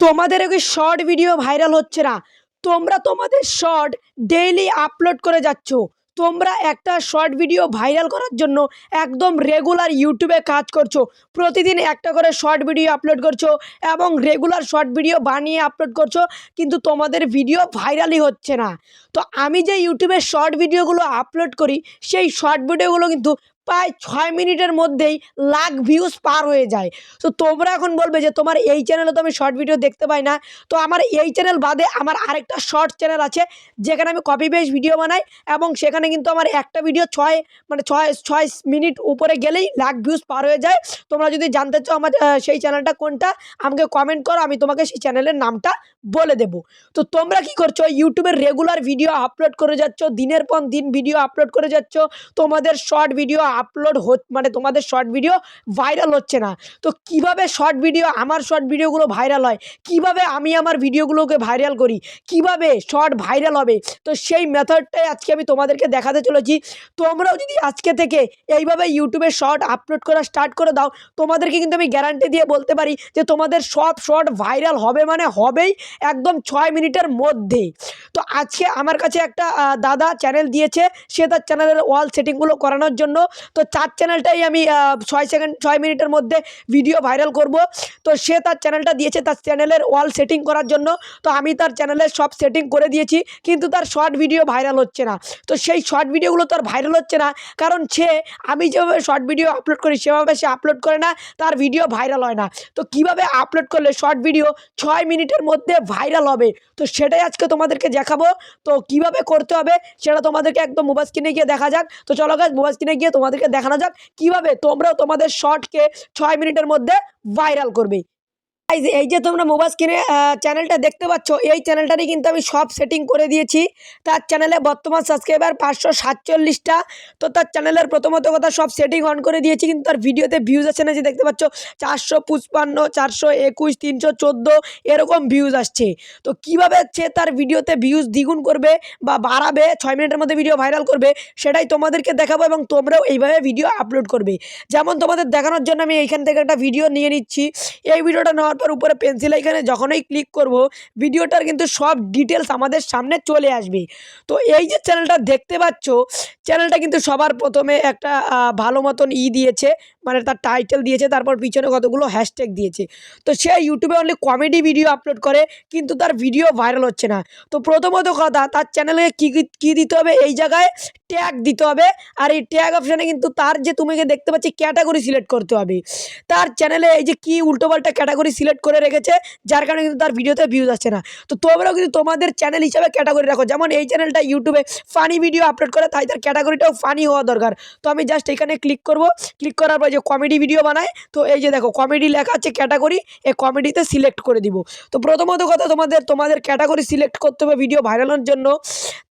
তোমাদের কি short video viral হচ্ছে না? তোমরা তোমাদের শর্ট ডেইলি আপলোড করে যাচ্ছ। তোমরা একটা শর্ট ভিডিও ভাইরাল করার জন্য একদম রেগুলার ইউটিউবে কাজ করছো। প্রতিদিন একটা করে শর্ট ভিডিও আপলোড করছো এবং রেগুলার শর্ট ভিডিও বানিয়ে আপলোড করছো, কিন্তু তোমাদের ভিডিও ভাইরালই হচ্ছে না। তো আমি যে ইউটিউবে শর্ট ভিডিওগুলো আপলোড করি, সেই শর্ট ভিডিওগুলো কিন্তু প্রায় 6 মিনিটের মধ্যেই লাখ ভিউজ পার হয়ে যায়। তো তোমরা এখন বলবে যে তোমার এই চ্যানেলে তো আমি শর্ট ভিডিও দেখতে পাই না। তো আমার এই চ্যানেল বাদে আমার আরেকটা শর্ট চ্যানেল আছে, যেখানে আমি কপি পেস্ট ভিডিও বানাই, এবং সেখানে কিন্তু আমার একটা ভিডিও ছয় মিনিট উপরে গেলেই লাখ ভিউজ পার হয়ে যায়। তোমরা যদি জানতে চাও আমার সেই চ্যানেলটা কোনটা, আমাকে কমেন্ট করো, আমি তোমাকে সেই চ্যানেলের নামটা বলে দেবো। তো তোমরা কি করছো? ইউটিউবের রেগুলার ভিডিও আপলোড করে যাচ্ছ, দিনের পর দিন ভিডিও আপলোড করে যাচ্ছ, তোমাদের শর্ট ভিডিও আপলোড তোমাদের শর্ট ভিডিও ভাইরাল হচ্ছে না। তো কিভাবে শর্ট ভিডিও, আমার শর্ট ভিডিওগুলো ভাইরাল হয়, কিভাবে আমি আমার ভিডিওগুলোকে ভাইরাল করি, কিভাবে শর্ট ভাইরাল হবে, তো সেই মেথডটাই আজকে আমি তোমাদেরকে দেখাতে চলেছি। তোমরাও যদি আজকে থেকে এইভাবে ইউটিউবে শর্ট আপলোড করা স্টার্ট করে দাও, তোমাদেরকে কিন্তু আমি গ্যারান্টি দিয়ে বলতে পারি যে তোমাদের সব শর্ট ভাইরাল হবে, মানে হবেই, একদম 6 মিনিটের মধ্যে। তো আজকে আমার কাছে একটা দাদা চ্যানেল দিয়েছে, সে তার চ্যানেলের ওয়াল সেটিংগুলো করানোর জন্য। তো তার চ্যানেলটাই আমি 6 মিনিটের মধ্যে ভিডিও ভাইরাল করব। তো সে তার চ্যানেলটা দিয়েছে তার চ্যানেলের ওয়াল সেটিং করার জন্য। তো আমি তার চ্যানেলের সব সেটিং করে দিয়েছি, কিন্তু তার শর্ট ভিডিও ভাইরাল হচ্ছে না। তো সেই শর্ট ভিডিওগুলো তার ভাইরাল হচ্ছে না, কারণ আমি যেভাবে শর্ট ভিডিও আপলোড করি সেভাবে সে আপলোড করে না, তার ভিডিও ভাইরাল হয় না। তো কিভাবে আপলোড করলে শর্ট ভিডিও 6 মিনিটের মধ্যে ভাইরাল হবে, তো সেটাই আজকে তোমাদেরকে দেখাবো। তো কিভাবে করতে হবে সেটা তোমাদেরকে একদম মোবাইল স্ক্রিনে গিয়ে দেখা যাক। তো চলো গাইস, মোবাইল স্ক্রিনে গিয়ে তোমাদেরকে দেখানো যাক কিভাবে তোমরাও তোমাদের শর্টকে 6 মিনিটের মধ্যে ভাইরাল করবে। এই যে তোমরা মোবাইল স্ক্রিনে চ্যানেলটা দেখতে পাচ্ছ, এই চ্যানেলটারই কিন্তু আমি সব সেটিং করে দিয়েছি। তার চ্যানেলে বর্তমান সাবস্ক্রাইবার 547টা। তো তার চ্যানেলের প্রথমত কথা সব সেটিং অন করে দিয়েছি, কিন্তু তার ভিডিওতে ভিউজ আসছে না। যে দেখতে পাচ্ছ 455, 421, 314 এরকম ভিউজ আসছে। তো কীভাবে তার ভিডিওতে ভিউজ দ্বিগুণ করবে বা বাড়াবে, 6 মিনিটের মধ্যে ভিডিও ভাইরাল করবে, সেটাই তোমাদেরকে দেখাবো, এবং তোমরাও এইভাবে ভিডিও আপলোড করবে। যেমন তোমাদের দেখানোর জন্য আমি এইখান থেকে একটা ভিডিও নিয়ে নিচ্ছি। এই ভিডিওটা নেওয়ার পর উপরে পেন্সিল এখানে যখনই ক্লিক করব, ভিডিওটার কিন্তু সব ডিটেলস আমাদের সামনে চলে আসবে। তো এই যে চ্যানেলটা দেখতে পাচ্ছ, চ্যানেলটা কিন্তু সবার প্রথমে একটা ভালো মতন দিয়েছে, মানে তার টাইটেল দিয়েছে, তারপর পিছনে কতগুলো হ্যাশট্যাগ দিয়েছে। তো সে ইউটিউবে অনলি কমেডি ভিডিও আপলোড করে, কিন্তু তার ভিডিও ভাইরাল হচ্ছে না। তো প্রথমত কথা, তার চ্যানেলে কী দিতে হবে, এই জায়গায় ট্যাগ দিতে হবে। আর এই ট্যাগ অপশানে কিন্তু তার যে তুমি দেখতে পাচ্ছি ক্যাটাগরি সিলেক্ট করতে হবে। তার চ্যানেলে এই যে কি উল্টোপাল্টা ক্যাটাগরি সিলেক্ট করে রেখেছে, যার কারণে কিন্তু তার ভিডিওতে ভিউজ আসছে না। তো তোমরাও কিন্তু তোমাদের চ্যানেল হিসাবে ক্যাটাগরি রাখো। যেমন এই চ্যানেলটা ইউটিউবে ফানি ভিডিও আপলোড করে, তাই তার ক্যাটাগরিটাও ফানি হওয়া দরকার। তো আমি জাস্ট এখানে ক্লিক করব, ক্লিক করার পর যে কমেডি ভিডিও বানায়, তো এই যে দেখো কমেডি লেখা আছে ক্যাটাগরি, এই কমেডিতে সিলেক্ট করে দিব। তো প্রথমত কথা, তোমাদের ক্যাটাগরি সিলেক্ট করতে হবে ভিডিও ভাইরালের জন্য।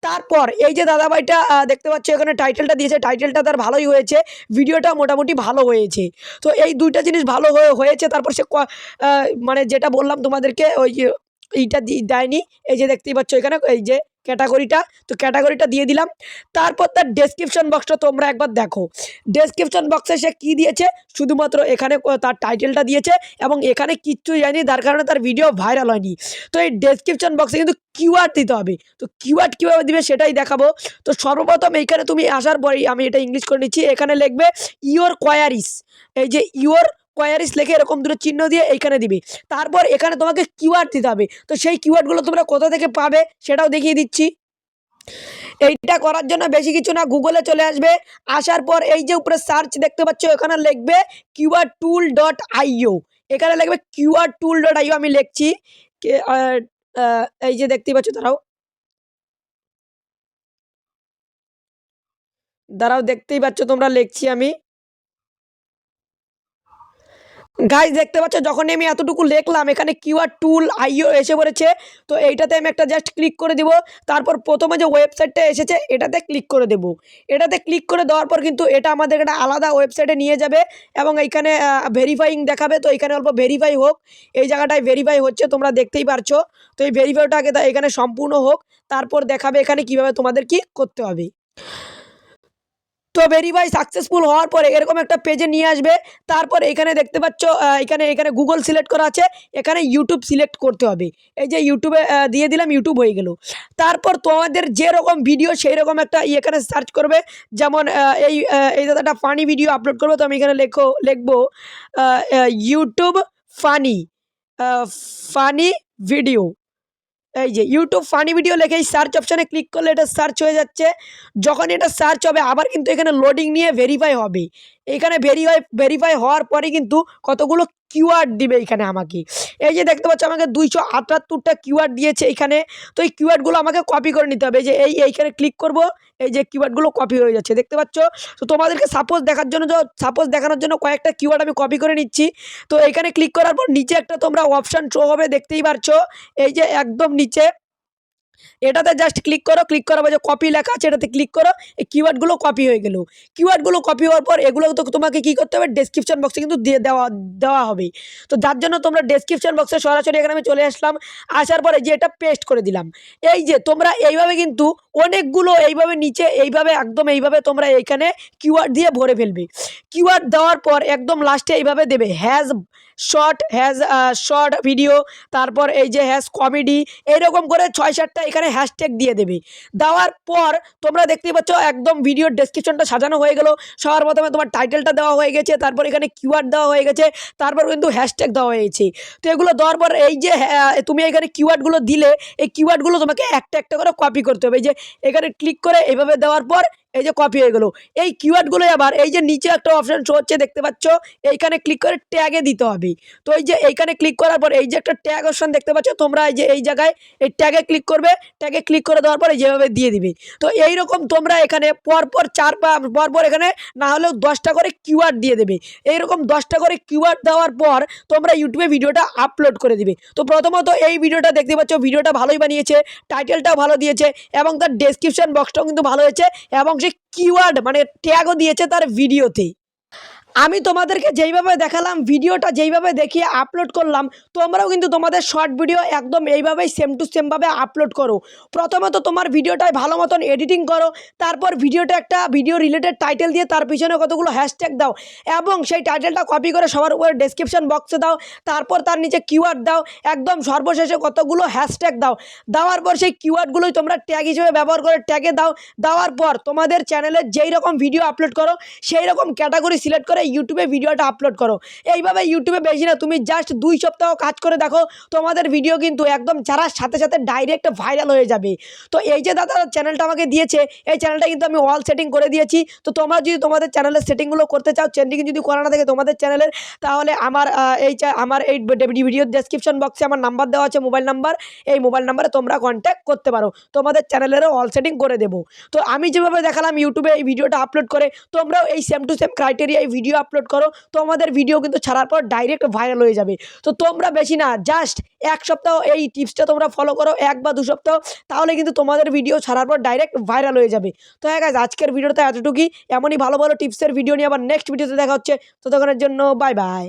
তারপর এই যে দাদাভাইটা দেখতে পাচ্ছ এখানে টাইটেলটা দিয়েছে, টাইটেলটা তার ভালোই হয়েছে, ভিডিওটা মোটামুটি ভালো হয়েছে। তো এই দুইটা জিনিস ভালো হয়েছে। তারপর সে মানে যেটা বললাম তোমাদেরকে, ওই যে এইটা দেয়নি, এই যে দেখতেই পাচ্ছ এখানে এই যে ক্যাটাগরিটা, তো ক্যাটাগরিটা দিয়ে দিলাম। তারপর তার ডেসক্রিপশন বক্সটা তোমরা একবার দেখো। ডেসক্রিপশন বক্সে সে কী দিয়েছে, শুধুমাত্র এখানে তার টাইটেলটা দিয়েছে, এবং এখানে কিচ্ছু যায়নি, তার কারণে তার ভিডিও ভাইরাল হয়নি। তো এই ডেসক্রিপশন বক্সে কিন্তু কিওয়ার্ড দিতে হবে। তো কিওয়ার্ড কীভাবে দিবে সেটাই দেখাবো। তো সর্বপ্রথম এইখানে তুমি আসার পরেই, আমি এটা ইংলিশ করে নিচ্ছি, এখানে লিখবে ইওর কোয়ারিস। এই যে ইওর কোয়ারিস লিখে এরকম দুটো চিহ্ন দিয়ে এইখানে দিবে। তারপর এখানে তোমাকে কিওয়ার্ড দিতে হবে। তো সেই কিওয়ার্ডগুলো তোমরা কোথা থেকে পাবে সেটাও দেখিয়ে দিচ্ছি। এইটা করার জন্য বেশি কিছু না, গুগলে চলে আসবে। আসার পর এই যে উপরে সার্চ দেখতে পাচ্ছ, এখানে লিখবে keywordtool.io। এখানে লিখবে keywordtool.io। আমি লিখছি, এই যে দেখতেই পাচ্ছ, দাঁড়াও দেখতেই পাচ্ছ তোমরা, লিখছি আমি। গাইজ দেখতে পাচ্ছ, যখনই আমি এতটুকু লিখলাম, এখানে keywordtool.io এসে পড়েছে। তো এইটাতে আমি একটা জাস্ট ক্লিক করে দিব। তারপর প্রথমে যে ওয়েবসাইটটা এসেছে এটাতে ক্লিক করে দেব। এটাতে ক্লিক করে দেওয়ার পর কিন্তু এটা আমাদের একটা আলাদা ওয়েবসাইটে নিয়ে যাবে, এবং এইখানে ভেরিফাইং দেখাবে। তো এখানে অল্প ভেরিফাই হোক, এই জায়গাটায় ভেরিফাই হচ্ছে, তোমরা দেখতেই পারছো। তো এই ভেরিফাইটা আগে এখানে সম্পূর্ণ হোক, তারপর দেখাবে এখানে কিভাবে তোমাদের কি করতে হবে। তো ভেরিফাই সাকসেসফুল হওয়ার পরে এরকম একটা পেজে নিয়ে আসবে। তারপর এখানে দেখতে পাচ্ছ এখানে এখানে গুগল সিলেক্ট করা আছে, এখানে ইউটিউব সিলেক্ট করতে হবে। এই যে ইউটিউবে দিয়ে দিলাম, ইউটিউব হয়ে গেল। তারপর তোমাদের যেরকম ভিডিও সেই রকম একটা এখানে সার্চ করবে। যেমন এই দাদাটা ফানি ভিডিও আপলোড করবো, তো আমি এখানে লিখবো ইউটিউব ফানি ফানি ভিডিও। এই যে ইউটিউব ফানি ভিডিও লিখে এই সার্চ অপশানে ক্লিক করলে এটা সার্চ হয়ে যাচ্ছে। যখন এটা সার্চ হবে আবার কিন্তু এখানে লোডিং নিয়ে ভেরিফাই হবে। এখানে ভেরিফাই হওয়ার পরে কিন্তু কতগুলো কিওয়ার্ড দিবে এখানে আমাকে। এই যে দেখতে পাচ্ছ আমাকে 278টা কিওয়ার্ড দিয়েছে এখানে। তো এই কিওয়ার্ডগুলো আমাকে কপি করে নিতে হবে। এই যে এইখানে ক্লিক করব, এই যে কিওয়ার্ডগুলো কপি হয়ে যাচ্ছে দেখতে পাচ্ছ। তো তোমাদেরকে সাপোজ দেখানোর জন্য কয়েকটা কিওয়ার্ড আমি কপি করে নিচ্ছি। তো এইখানে ক্লিক করার পর নিচে একটা তোমরা অপশান শো হবে, দেখতেই পারছো। এই যে একদম নিচে এটাতে জাস্ট ক্লিক করো, ক্লিক করার পর যে কপি লেখা আছে এটাতে ক্লিক করো। এই কিওয়ার্ডগুলো কপি হয়ে গেল। কিওয়ার্ডগুলো কপি হওয়ার পর এগুলো তো তোমাকে কী করতে হবে, ডেসক্রিপশন বক্সে কিন্তু দিয়ে দেওয়া হবে। তো যার জন্য তোমরা ডেসক্রিপশন বক্সে সরাসরি এখানে আমি চলে আসলাম। আসার পরে যে এটা পেস্ট করে দিলাম। এই যে তোমরা এইভাবে কিন্তু অনেকগুলো এইভাবে নিচে এইভাবে একদম এইভাবে তোমরা এইখানে কিওয়ার্ড দিয়ে ভরে ফেলবে। কিওয়ার্ড দেওয়ার পর একদম লাস্টে এইভাবে দেবে শর্ট ভিডিও, তারপর এই যে কমেডি, এইরকম করে 6-7টা এখানে হ্যাশট্যাগ দিয়ে দেবে। দেওয়ার পর তোমরা দেখতেই পাচ্ছ একদম ভিডিওর ডেসক্রিপশনটা সাজানো হয়ে গেল। সবার প্রথমে তোমার টাইটেলটা দেওয়া হয়ে গেছে, তারপর এখানে কিওয়ার্ড দেওয়া হয়ে গেছে, তারপর কিন্তু হ্যাশট্যাগ দেওয়া হয়েছে। তো এগুলো দেওয়ার পর এই যে তুমি এখানে কিওয়ার্ডগুলো দিলে, এই কিওয়ার্ডগুলো তোমাকে একটা একটা করে কপি করতে হবে। এই যে এখানে ক্লিক করে এইভাবে দেওয়ার পর এই যে কপি হয়ে গেল। এই কিওয়ার্ডগুলো আবার এই যে নিচে একটা অপশান শো হচ্ছে দেখতে পাচ্ছ, এইখানে ক্লিক করে ট্যাগে দিতে হবে। তো এই যে এইখানে ক্লিক করার পর এই যে একটা ট্যাগ অপশন দেখতে পাচ্ছ তোমরা, এই যে এই জায়গায় এই ট্যাগে ক্লিক করবে। ট্যাগে ক্লিক করে দেওয়ার পরে যেভাবে দিয়ে দিবে। তো এইরকম তোমরা এখানে পরপর পরপর এখানে না হলেও 10টা করে কিওয়ার্ড দিয়ে দেবে। এইরকম 10টা করে কিওয়ার্ড দেওয়ার পর তোমরা ইউটিউবে ভিডিওটা আপলোড করে দিবে। তো প্রথমত এই ভিডিওটা দেখতে পাচ্ছ, ভিডিওটা ভালোই বানিয়েছে, টাইটেলটাও ভালো দিয়েছে এবং তার ডেসক্রিপশন বক্সটাও কিন্তু ভালো হয়েছে এবং সে কিওয়ার্ড মানে ট্যাগও দিয়েছে তার ভিডিওতে। আমি তোমাদেরকে যেইভাবে দেখালাম, ভিডিওটা যেইভাবে দেখিয়ে আপলোড করলাম, তোমরাও কিন্তু তোমাদের শর্ট ভিডিও একদম এইভাবেই সেম টু সেমভাবে আপলোড করো। প্রথমত তোমার ভিডিওটায় ভালো মতন এডিটিং করো, তারপর ভিডিওটা একটা ভিডিও রিলেটেড টাইটেল দিয়ে তার পিছনে কতগুলো হ্যাশট্যাগ দাও এবং সেই টাইটেলটা কপি করে সবার উপরে ডেসক্রিপশন বক্সে দাও। তারপর তার নিচে কিওয়ার্ড দাও, একদম সর্বশেষে কতগুলো হ্যাশট্যাগ দাও। দেওয়ার পর সেই কিওয়ার্ডগুলোই তোমরা ট্যাগ হিসেবে ব্যবহার করে ট্যাগে দাও। দেওয়ার পর তোমাদের চ্যানেলে যেই রকম ভিডিও আপলোড করো সেই রকম ক্যাটাগরি সিলেক্ট করে ইউটিউবে ভিডিওটা আপলোড করো। এইভাবে ইউটিউবে বেশি না, তুমি জাস্ট 2 সপ্তাহ কাজ করে দেখো, তোমাদের ভিডিও কিন্তু একদম ছাড়ার সাথে সাথে ডাইরেক্ট ভাইরাল হয়ে যাবে। তো এই যে দাদা চ্যানেলটা আমাকে দিয়েছে, এই চ্যানেলটা কিন্তু আমি অল সেটিং করে দিয়েছি। তো তোমরা যদি তোমাদের চ্যানেলের সেটিংগুলো করতে চাও, সেটিং যদি করা না থাকে তোমাদের চ্যানেলের, তাহলে আমার এই ভিডিওর ডেসক্রিপশন বক্সে আমার নাম্বার দেওয়া আছে, মোবাইল নাম্বার। এই মোবাইল নাম্বারে তোমরা কন্ট্যাক্ট করতে পারো, তোমাদের চ্যানেলেরও অল সেটিং করে দেবো। তো আমি যেভাবে দেখালাম ইউটিউবে এই ভিডিওটা আপলোড করে, তোমরাও এই সেম টু সেম ক্রাইটেরিয়া এই ভিডিও আপলোড করো, তোমাদের ভিডিও কিন্তু ছাড়ার পর ডাইরেক্ট ভাইরাল হয়ে যাবে। তো তোমরা বেশি না, জাস্ট 1 সপ্তাহ এই টিপসটা তোমরা ফলো করো, 1 বা 2 সপ্তাহ, তাহলে কিন্তু তোমাদের ভিডিও ছাড়ার পর ডাইরেক্ট ভাইরাল হয়ে যাবে। তো হ্যাঁ গাইস, আজকের ভিডিওটা এতটুকুই। এমনই ভালো ভালো টিপসের ভিডিও নিয়ে আবার নেক্সট ভিডিওতে দেখা হচ্ছে। ততক্ষণের জন্য বাই বাই।